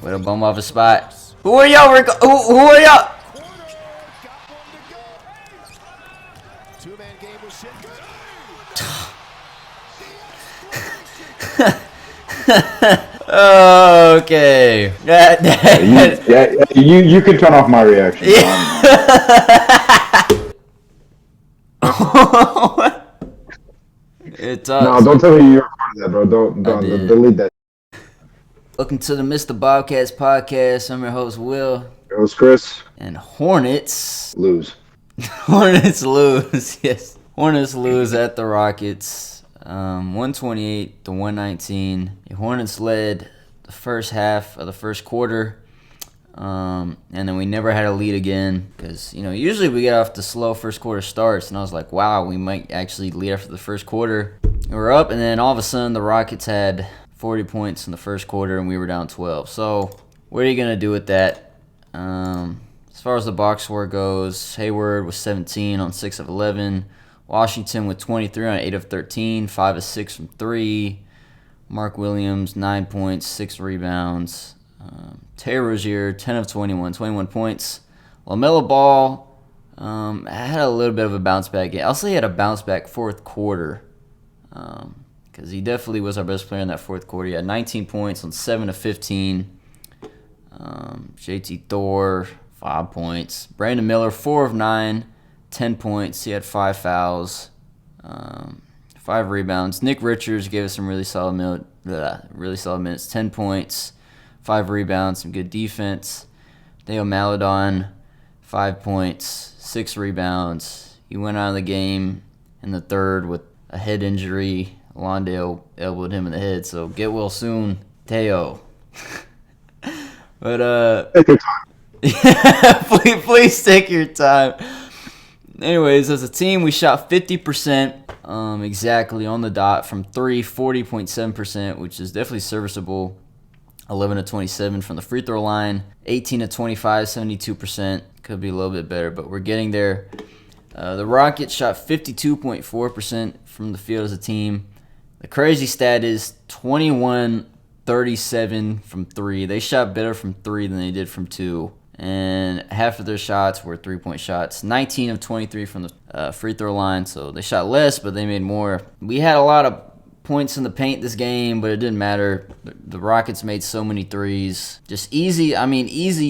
With a bum off a spot. Who are y'all? Who are y'all? Two-man game with shit. Okay. You can turn off my reaction. It No, does. don't tell me you recorded that, bro. Don't delete that. Welcome to the Mr. Bobcats podcast. I'm your host, Will. It was Chris. And Hornets Lose. Hornets lose. Yes. Hornets lose at the Rockets. 128 to 119. The Hornets led the first half of the first quarter. And then we never had a lead again because, usually we get off the slow first quarter starts. And I was like, wow, we might actually lead after the first quarter. We were up, and then all of a sudden the Rockets had 40 points in the first quarter, and we were down 12. So what are you going to do with that? As far as the box score goes, Hayward was 17 on 6 of 11. Washington with 23 on 8 of 13, 5 of 6 from 3. Mark Williams, 9 points, 6 rebounds. Terry Rozier, 10 of 21, 21 points. LaMelo Ball had a little bit of a bounce back game. I'll say he had a bounce back fourth quarter because he definitely was our best player in that fourth quarter. He had 19 points on 7 of 15. JT Thor, 5 points. Brandon Miller, 4 of 9, 10 points. He had 5 fouls, 5 rebounds. Nick Richards gave us some really solid minutes. 10 points, 5 rebounds, some good defense. Dale Maladon, 5 points, 6 rebounds. He went out of the game in the third with a head injury. Londale elbowed him in the head, so get well soon, Teo. But Take your time. Yeah, please take your time. Anyways, as a team, we shot 50% exactly on the dot from 3, 40.7%, which is definitely serviceable. 11 to 27 from the free throw line, 18 to 25, 72%. Could be a little bit better, but we're getting there. The Rockets shot 52.4% from the field as a team. The crazy stat is 21-37 from 3. They shot better from 3 than they did from 2. And half of their shots were three-point shots. 19 of 23 from the free throw line, so they shot less, but they made more. We had a lot of points in the paint this game, but it didn't matter. The Rockets made so many threes. Just easy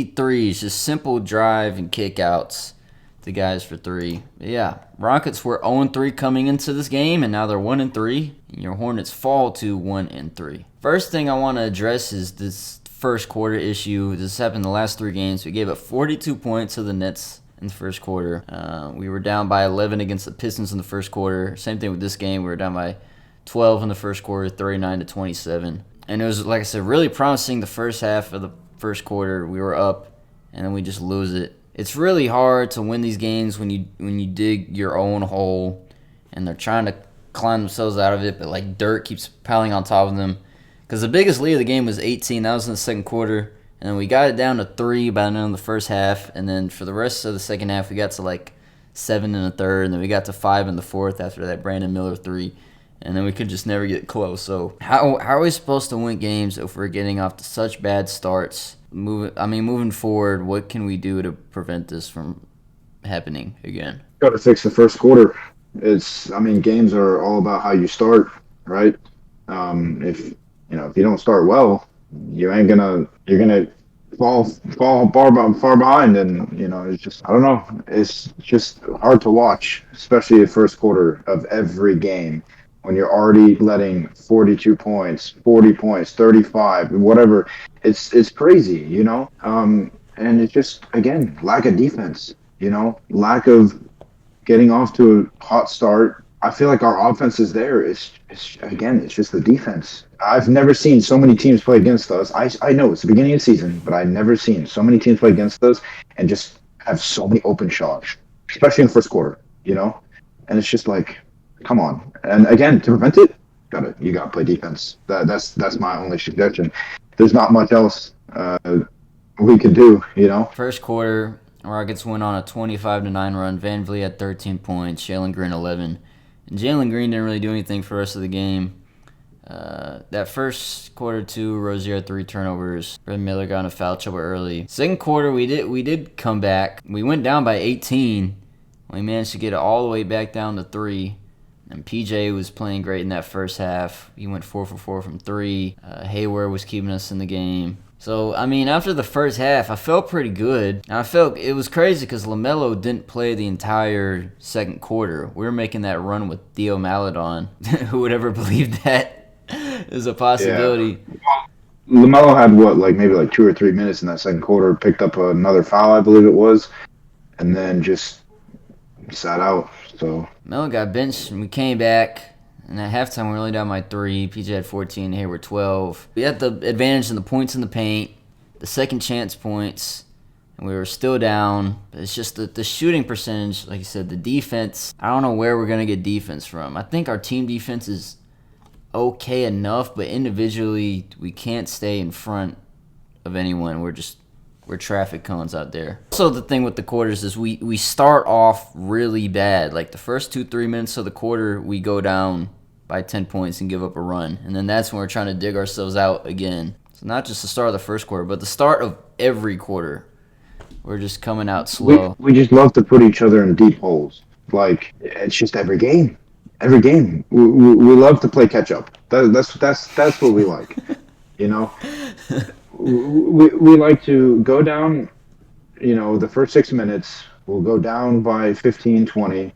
threes, just simple drive and kick-outs to guys for 3. But yeah, Rockets were 0-3 coming into this game, and now they're 1-3. And your Hornets fall to 1-3. First thing I want to address is this first quarter issue. This happened the last 3 games. We gave up 42 points to the Nets in the first quarter. We were down by 11 against the Pistons in the first quarter. Same thing with this game. We were down by 12 in the first quarter, 39 to 27. And it was, like I said, really promising the first half of the first quarter. We were up, and then we just lose it. It's really hard to win these games when you dig your own hole, and they're trying to climb themselves out of it, but like dirt keeps piling on top of them. Because the biggest lead of the game was 18. That was in the second quarter. And then we got it down to 3 by the end of the first half. And then for the rest of the second half, we got to like 7 in the third. And then we got to 5 in the fourth after that Brandon Miller 3. And then we could just never get close. So how are we supposed to win games if we're getting off to such bad starts? Moving forward, what can we do to prevent this from happening again? Got to fix the first quarter. Games are all about how you start, right? If you don't start well, you're gonna fall far behind, and it's just, I don't know, it's just hard to watch, especially the first quarter of every game when you're already letting 42 points, 40 points, 35, whatever. It's crazy, and it's just, again, lack of defense, lack of getting off to a hot start. I feel like our offense is there. It's just the defense. I've never seen so many teams play against us. I know it's the beginning of the season, but I've never seen so many teams play against us and just have so many open shots, especially in the first quarter, And it's just like, come on. And again, to prevent it, you gotta play defense. That's my only suggestion. There's not much else we could do, First quarter, Rockets went on a 25-9 run. Van Vliet had 13 points, Jalen Green 11. And Jalen Green didn't really do anything for the rest of the game. That first quarter, too, Rozier had 3 turnovers. Brandon Miller got in a foul trouble early. Second quarter, we did come back. We went down by 18. We managed to get it all the way back down to 3. And PJ was playing great in that first half. He went 4 for 4 from 3. Hayward was keeping us in the game. So, I mean, after the first half, I felt pretty good. And I felt it was crazy because LaMelo didn't play the entire second quarter. We were making that run with Theo Maledon. Who would ever believe that is a possibility? Yeah. LaMelo had maybe 2 or 3 minutes in that second quarter, picked up another foul, I believe it was, and then just sat out. So Melo got benched, and we came back. And at halftime, we were only down by 3. PJ had 14, Hayward 12. We had the advantage in the points in the paint, the second chance points, and we were still down. But it's just the shooting percentage, like you said, the defense. I don't know where we're going to get defense from. I think our team defense is okay enough, but individually, we can't stay in front of anyone. We're traffic cones out there. Also, the thing with the quarters is we start off really bad. Like the first 2-3 minutes of the quarter, we go down by 10 points and give up a run. And then that's when we're trying to dig ourselves out again. So not just the start of the first quarter, but the start of every quarter. We're just coming out slow. We just love to put each other in deep holes. Like, it's just every game. Every game. We love to play catch up. That's what we like. You know? We like to go down, the first 6 minutes, we'll go down by 15, 20.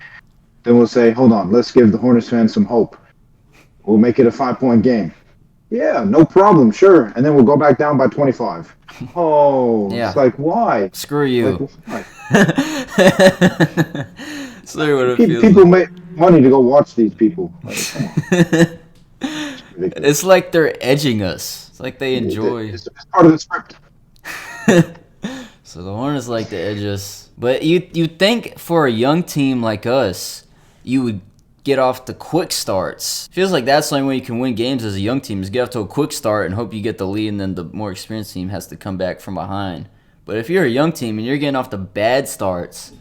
Then we'll say, hold on, let's give the Hornets fans some hope. We'll make it a 5-point game. Yeah, no problem, sure. And then we'll go back down by 25. Oh, yeah. It's like, why? Screw you. Like, why? Sorry what it feels people make money to go watch these people. Like, it's like they're edging us. It's like they enjoy. It's part of the script. So the Hornets like to edge us. But you think for a young team like us, you would get off the quick starts. Feels like that's the only way you can win games as a young team is get off to a quick start and hope you get the lead, and then the more experienced team has to come back from behind. But if you're a young team and you're getting off the bad starts,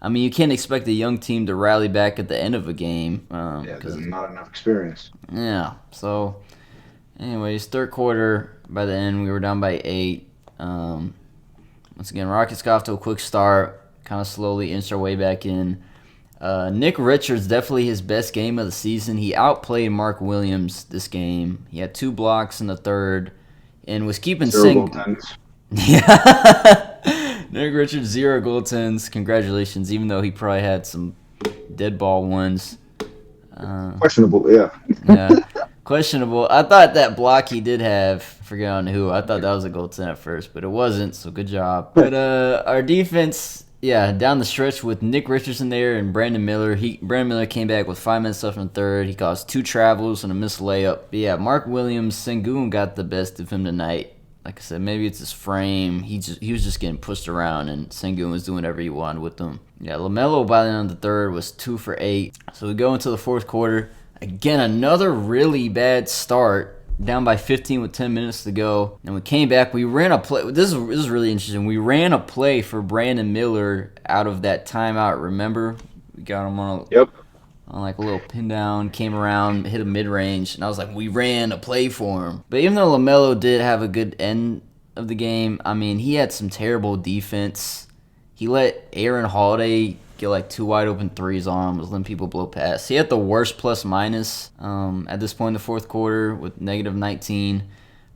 I mean, you can't expect a young team to rally back at the end of a game. Because there's not enough experience. Yeah. So, anyways, third quarter, by the end, we were down by 8. Once again, Rockets got off to a quick start, kind of slowly inched our way back in. Nick Richards, definitely his best game of the season. He outplayed Mark Williams this game. He had 2 blocks in the third and was keeping 0 goaltends. Yeah. Nick Richards, 0 goaltends. Congratulations, even though he probably had some dead ball ones. Questionable, yeah. Yeah. Questionable. I thought that block he did have, I forget on who, I thought that was a goaltend at first, but it wasn't, so good job. But our defense, yeah, down the stretch with Nick Richards in there and Brandon Miller. Brandon Miller came back with 5 minutes left in the third. He caused 2 travels and a missed layup. But yeah, Mark Williams, Sengun got the best of him tonight. Like I said, maybe it's his frame. He was just getting pushed around, and Sengun was doing whatever he wanted with them. Yeah, LaMelo by the end of the third was 2 for 8. So we go into the fourth quarter. Again, another really bad start. Down by 15 with 10 minutes to go. And we came back. We ran a play. This is really interesting. We ran a play for Brandon Miller out of that timeout. Remember? We got him on like a little pin down, came around, hit a mid-range. And I was like, we ran a play for him. But even though LaMelo did have a good end of the game, I mean, he had some terrible defense. He let Aaron Holiday get like 2 wide open threes on him, was letting people blow past. He had the worst plus-minus at this point in the fourth quarter with negative 19.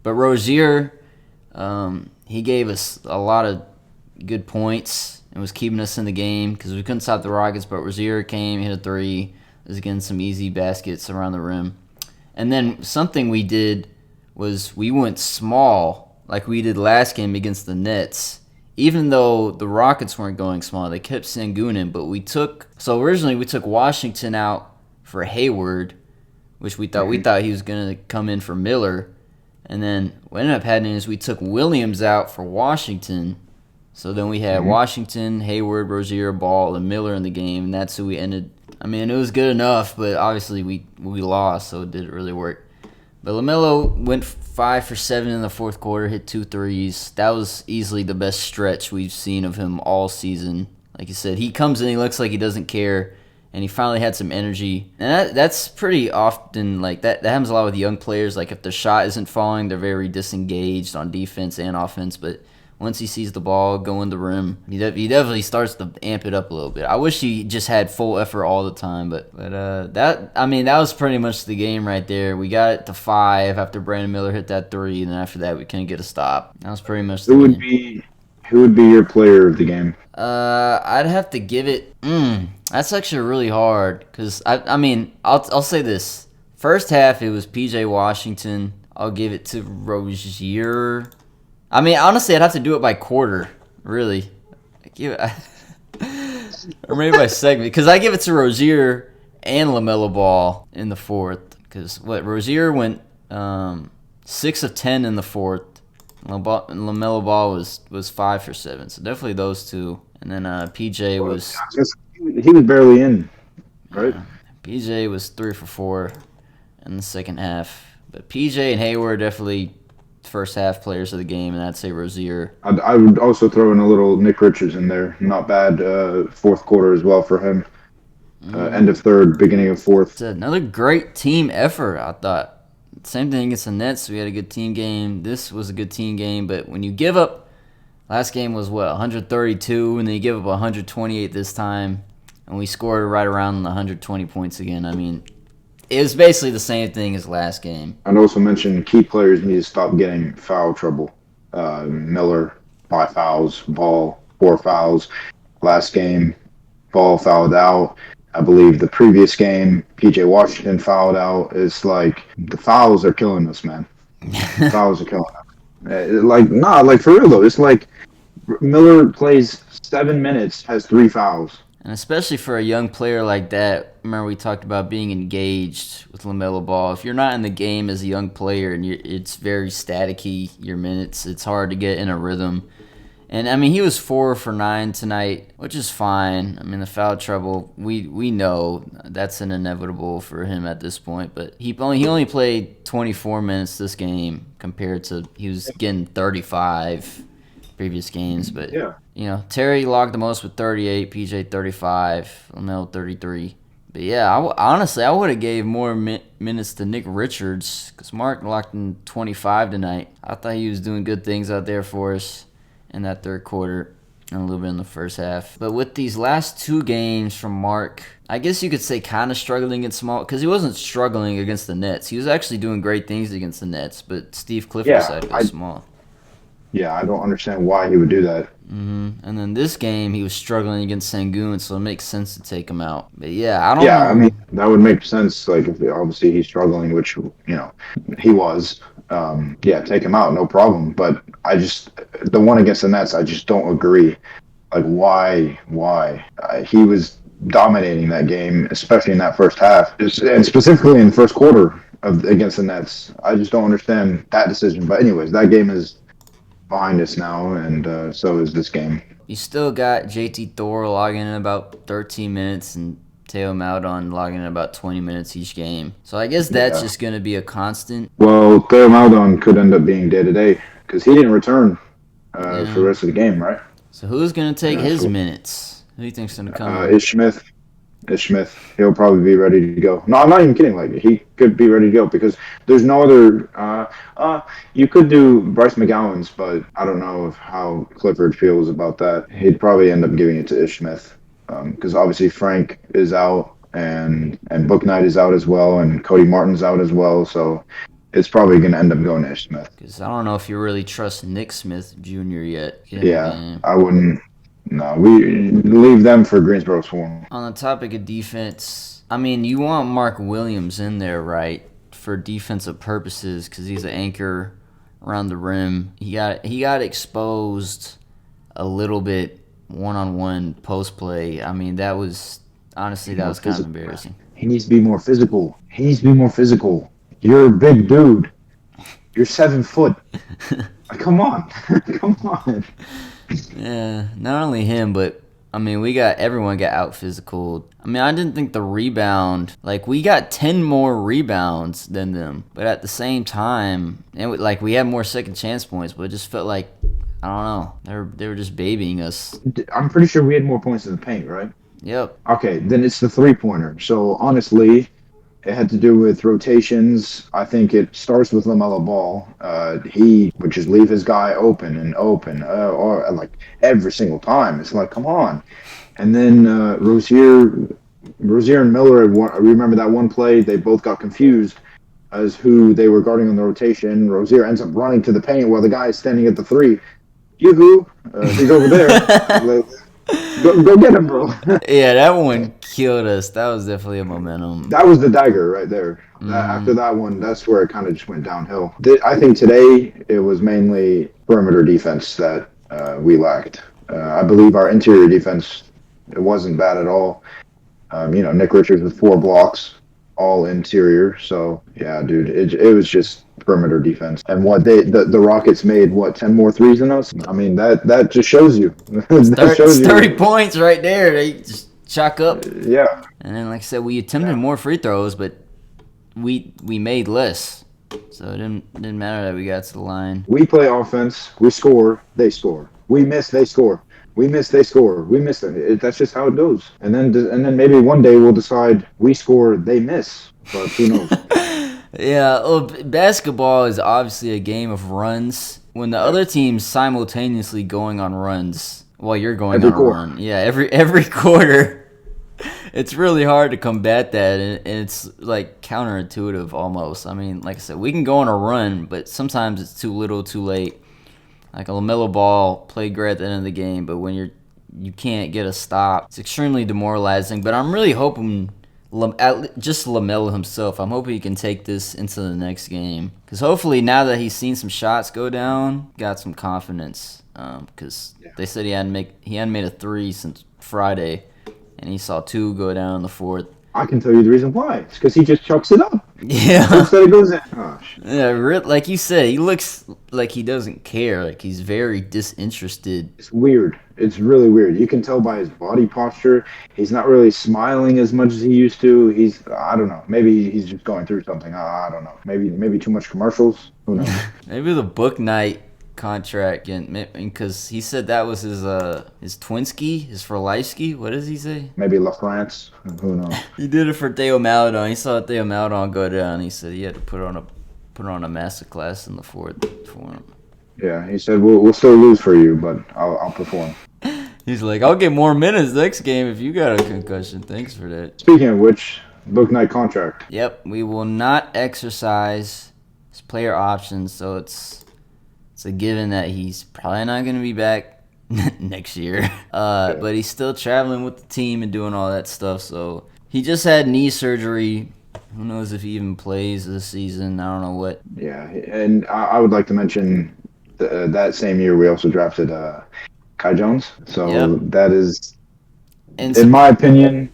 But Rozier, he gave us a lot of good points and was keeping us in the game because we couldn't stop the Rockets. But Rozier came, hit a 3, was getting some easy baskets around the rim. And then something we did was we went small like we did last game against the Nets. Even though the Rockets weren't going small, they kept Sengun in, but originally we took Washington out for Hayward, which we thought he was going to come in for Miller. And then what ended up happening is we took Williams out for Washington. So then we had Washington, Hayward, Rozier, Ball, and Miller in the game, and that's who we ended. I mean, it was good enough, but obviously we lost, so it didn't really work. But LaMelo went 5 for 7 in the fourth quarter, hit 2 threes. That was easily the best stretch we've seen of him all season. Like you said, he comes in, he looks like he doesn't care, and he finally had some energy. And that's pretty often, like, that happens a lot with young players. Like, if their shot isn't falling, they're very disengaged on defense and offense. But once he sees the ball go in the rim, he definitely starts to amp it up a little bit. I wish he just had full effort all the time, but that was pretty much the game right there. We got it to 5 after Brandon Miller hit that 3, and then after that we couldn't get a stop. That was pretty much the game. Who would be your player of the game? I'd have to give it. That's actually really hard because I'll say this. First half it was P.J. Washington. I'll give it to Rozier. I mean, honestly, I'd have to do it by quarter, really. Or maybe by segment, because I give it to Rozier and LaMelo Ball in the fourth. Because Rozier went 6 of 10 in the fourth. LaMelo Ball was 5 for 7, so definitely those two. And then PJ was he was barely in, right? PJ was 3 for 4 in the second half. But PJ and Hayward definitely first half players of the game, and I'd say Rozier. I would also throw in a little Nick Richards in there. Not bad. Fourth quarter as well for him. End of third, beginning of fourth. It's another great team effort, I thought. Same thing against the Nets. We had a good team game. This was a good team game, but when you give up, last game was 132, and then you give up 128 this time, and we scored right around the 120 points again. I mean, it was basically the same thing as last game. I'd also mention key players need to stop getting foul trouble. Miller, 5 fouls. Ball, 4 fouls. Last game, Ball fouled out. I believe the previous game, P.J. Washington fouled out. It's like the fouls are killing us, man. The fouls are killing us. Like for real though. It's like Miller plays 7 minutes, has 3 fouls. And especially for a young player like that, remember we talked about being engaged with LaMelo Ball. If you're not in the game as a young player and it's very staticky, your minutes, it's hard to get in a rhythm. And, I mean, he was 4 for 9 tonight, which is fine. I mean, the foul trouble, we know that's an inevitable for him at this point. But he only played 24 minutes this game compared to he was getting 35 previous games. But, Terry logged the most with 38, PJ 35, LaMelo 33. But, yeah, honestly, I would have gave more minutes to Nick Richards because Mark locked in 25 tonight. I thought he was doing good things out there for us in that third quarter and a little bit in the first half. But with these last 2 games from Mark, I guess you could say kind of struggling against small, because he wasn't struggling against the Nets. He was actually doing great things against the Nets, but Steve Clifford decided to go small. Yeah, I don't understand why he would do that. And then this game, he was struggling against Sengun, so it makes sense to take him out. But yeah, I don't know. Yeah, I mean, that would make sense. Like, if obviously he's struggling, which, he was. Take him out, no problem. But the one against the Nets, I just don't agree. Like, why? He was dominating that game, especially in that first half, and specifically in the first quarter against the Nets. I just don't understand that decision. But anyways, that game is behind us now, and so is this game. You still got JT Thor logging in about 13 minutes and Teo Maledon logging in about 20 minutes each game. So I guess that's just going to be a constant. Well, Teo Maledon could end up being day-to-day because he didn't return for the rest of the game, right? So who's going to take his minutes? Who do you think's going to come? Ish Smith. He'll probably be ready to go. No, I'm not even kidding. Like, he could be ready to go because there's no other. You could do Bryce McGowan's, but I don't know how Clifford feels about that. He'd probably end up giving it to Ish Smith. Because obviously Frank is out and Book Knight is out as well and Cody Martin's out as well, so it's probably going to end up going to Ish Smith. Because I don't know if you really trust Nick Smith Jr. yet. I wouldn't. No, we leave them for Greensboro Swarm. On the topic of defense, I mean, you want Mark Williams in there, right, for defensive purposes because he's an anchor around the rim. He got exposed a little bit one-on-one post play. I mean, that was kind of embarrassing. He needs to be more physical. You're a big dude. You're 7 foot. Come on. Yeah, not only him, but I mean, everyone got out physical. I mean, I didn't think the rebound, like, we got 10 more rebounds than them, but at the same time, we had more second chance points, but it just felt like, I don't know, they were just babying us. I'm pretty sure we had more points in the paint, right? Yep. Okay, then it's the three-pointer. So honestly, it had to do with rotations. I think it starts with LaMelo Ball. He would just leave his guy open and open, or like every single time. It's like, come on. And then Rozier and Miller. I remember that one play. They both got confused as who they were guarding on the rotation. Rozier ends up running to the paint while the guy is standing at the three. Yoo-hoo, he's over there. Go get him, bro. Yeah, that one killed us. That was definitely a momentum. That was the dagger right there. After that one, that's where it kind of just went downhill. I think today it was mainly perimeter defense that we lacked. I believe our interior defense, it wasn't bad at all. Nick Richards with 4 blocks, all interior. So yeah, dude, it was just perimeter defense. And what the Rockets made 10 more threes than us. I mean that just shows you. That shows 30 points right there. They just chalk up. Yeah. And then, like I said, we attempted more free throws, but we made less. So it didn't matter that we got to the line. We play offense. We score. They score. We miss. They score. We miss. They score. We miss them. That's just how it goes. And then maybe one day we'll decide we score. They miss. But who knows? Yeah, well, basketball is obviously a game of runs. When the other team's simultaneously going on runs while you're going Every on a quarter. run, yeah, every quarter, it's really hard to combat that, and it's like counterintuitive almost. I mean, like I said, we can go on a run, but sometimes it's too little, too late. Like a LaMelo Ball played great at the end of the game, but when you can't get a stop, it's extremely demoralizing. But I'm really hoping. Just LaMelo himself, I'm hoping he can take this into the next game. Because hopefully now that he's seen some shots go down, got some confidence. Because they said he hadn't made a 3 since Friday, and he saw 2 go down in the 4th. I can tell you the reason why. It's because he just chucks it up. Yeah. Instead it goes in. Gosh. Yeah, like you said, he looks like he doesn't care. Like he's very disinterested. It's weird. It's really weird. You can tell by his body posture. He's not really smiling as much as he used to. I don't know. Maybe he's just going through something. I don't know. Maybe too much commercials. Who knows? Maybe the book night contract, because he said that was his Twinsky, his for life ski. What does he say? Maybe LaFrance. Who knows? He did it for Theo Maladon. He saw Theo Maladon go down. He said he had to put on a masterclass in the 4th for him. Yeah, he said we'll still lose for you, but I'll perform. He's like, I'll get more minutes next game if you got a concussion. Thanks for that. Speaking of which, book night contract. Yep, we will not exercise his player options, so it's a given that he's probably not going to be back next year. But he's still traveling with the team and doing all that stuff. So he just had knee surgery. Who knows if he even plays this season? I don't know what. Yeah, and I would like to mention that same year we also drafted Kai Jones. So that is, in my opinion,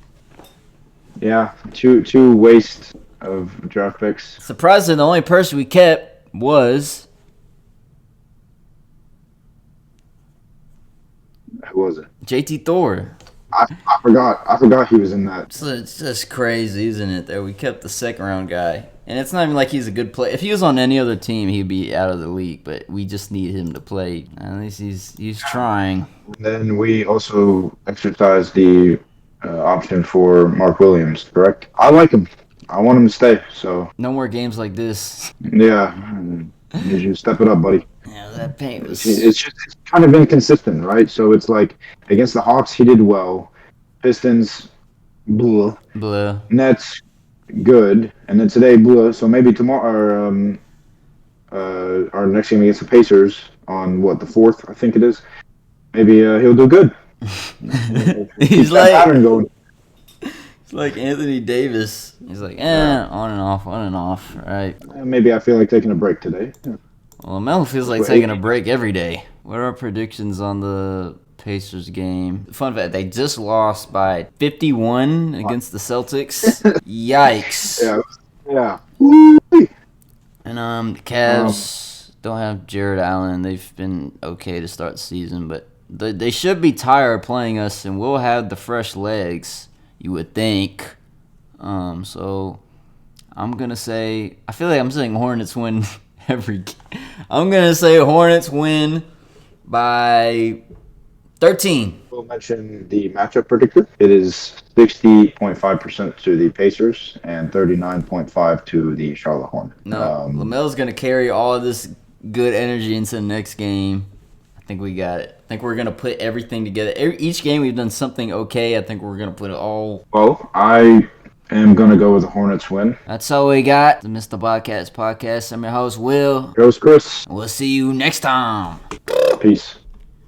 two waste of draft picks. Surprisingly, the only person we kept was... Who was it? JT Thor. I forgot he was in that. So it's just crazy, isn't it, that we kept the second-round guy. And it's not even like he's a good player. If he was on any other team, he'd be out of the league. But we just need him to play. At least he's trying. Then we also exercised the option for Mark Williams, correct? I like him. I want him to stay. So No more games like this. yeah, you should step it up, buddy. Yeah, that paint was... It's kind of inconsistent, right? So it's like against the Hawks, he did well. Pistons, blah. Blah. Nets, good. And then today, blah. So maybe tomorrow, our next game against the Pacers on the 4th, I think it is. Maybe he'll do good. He's that pattern going. It's like Anthony Davis. He's like, on and off, right? Maybe I feel like taking a break today. Yeah. Well, Mel feels like taking a break every day. What are our predictions on the Pacers game? Fun fact, they just lost by 51 against the Celtics. Yikes. Yeah. And the Cavs don't have Jared Allen. They've been okay to start the season, but they should be tired playing us, and we'll have the fresh legs, you would think. So I'm going to say, I feel like I'm saying Hornets win every game. I'm going to say Hornets win by 13. also mention the matchup predictor. It is 60.5% to the Pacers and 39.5 to the Charlotte Hornets. No, LaMelo's going to carry all of this good energy into the next game. I think we got it. I think we're going to put everything together. Each game we've done something okay. I think we're going to put it all. Well, I am going to go with the Hornets win. That's all we got. The Mr. Bobcats podcast. I'm your host, Will. Goes Chris. We'll see you next time. Peace.